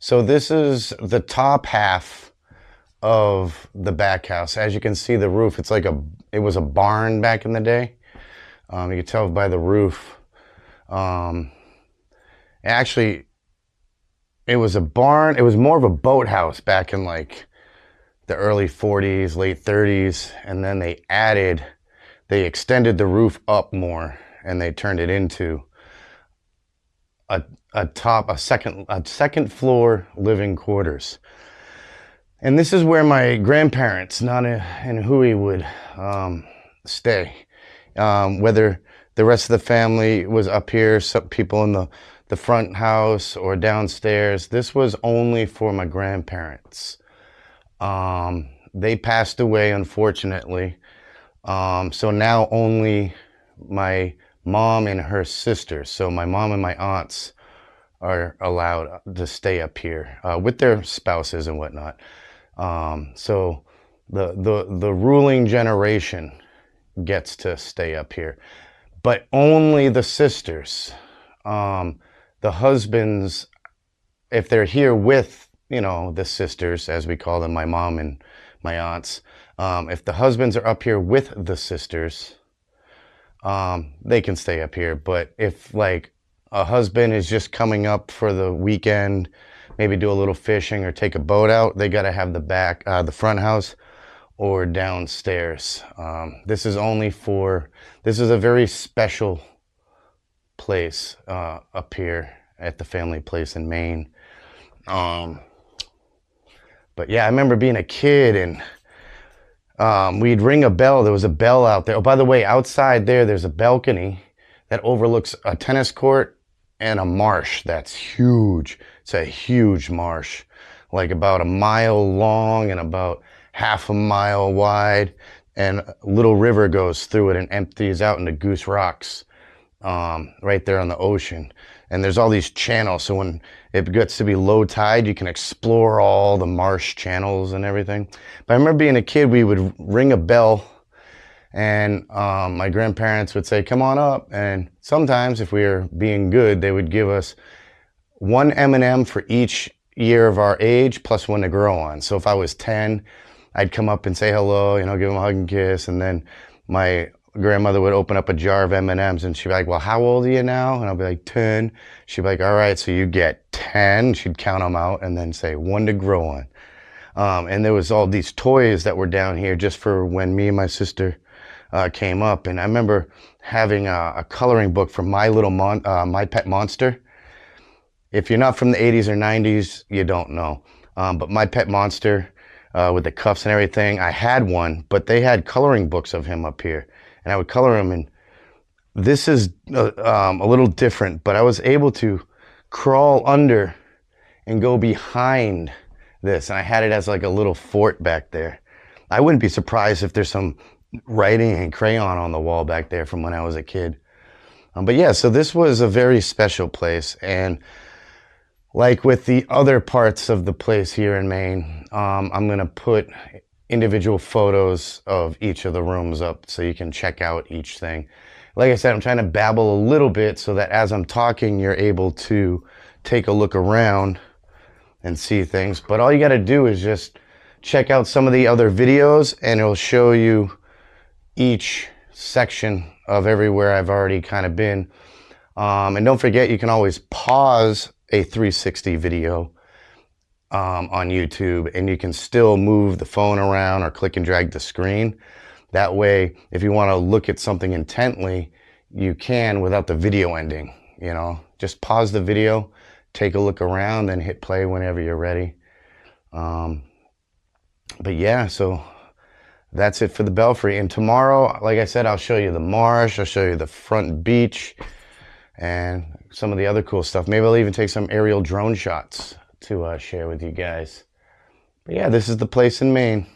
So this is the top half of the back house. As you can see, the roof, it was a barn back in the day. You can tell by the roof. Actually, it was a barn. It was more of a boathouse back in like the early 40s, late 30s. And then they extended the roof up more and they turned it into a second floor living quarters. And this is where my grandparents, Nana and Hui, would stay. Whether the rest of the family was up here, some people in the front house or downstairs, this was only for my grandparents. They passed away, unfortunately. So now only my mom and her sisters, so my mom and my aunts, are allowed to stay up here with their spouses and whatnot. So the ruling generation gets to stay up here, but only the sisters. The husbands, if they're here with, the sisters, as we call them, my mom and my aunts, if the husbands are up here with the sisters, they can stay up here. But if like a husband is just coming up for the weekend, maybe do a little fishing or take a boat out, they got to have the front house or downstairs. This is a very special place up here at the family place in Maine. But yeah, I remember being a kid and we'd ring a bell. There was a bell out there. Oh, by the way, outside there's a balcony that overlooks a tennis court and a marsh that's huge. It's a huge marsh, like about a mile long and about half a mile wide. And a little river goes through it and empties out into Goose Rocks, right there on the ocean. And there's all these channels, so when it gets to be low tide, you can explore all the marsh channels and everything. But I remember being a kid, we would ring a bell and my grandparents would say, come on up. And sometimes if we were being good, they would give us one M&M for each year of our age plus one to grow on. So if I was 10, I'd come up and say hello, give them a hug and kiss. And then my grandmother would open up a jar of M&Ms and she'd be like, well, how old are you now? And I'll be like, 10. She'd be like, all right, so you get 10. She'd count them out and then say one to grow on. And there was all these toys that were down here just for when me and my sister came up. And I remember having a coloring book from My Pet Monster. If you're not from the 80s or 90s, you don't know. But My Pet Monster, with the cuffs and everything, I had one, but they had coloring books of him up here. And I would color him, and this is a little different, but I was able to crawl under and go behind this. And I had it as like a little fort back there. I wouldn't be surprised if there's some writing and crayon on the wall back there from when I was a kid. But yeah, so this was a very special place. And like with the other parts of the place here in Maine, I'm going to put individual photos of each of the rooms up so you can check out each thing. Like I said, I'm trying to babble a little bit so that as I'm talking, you're able to take a look around and see things. But all you got to do is just check out some of the other videos and it'll show you each section of everywhere I've already kind of been. And don't forget, you can always pause a 360 video on YouTube and you can still move the phone around or click and drag the screen. That way, if you want to look at something intently, you can without the video ending. Just pause the video, take a look around, then hit play whenever you're ready. But yeah, so that's it for the Belfry. And tomorrow, like I said, I'll show you the marsh, I'll show you the front beach and some of the other cool stuff. Maybe I'll even take some aerial drone shots to share with you guys. But yeah, this is the place in Maine.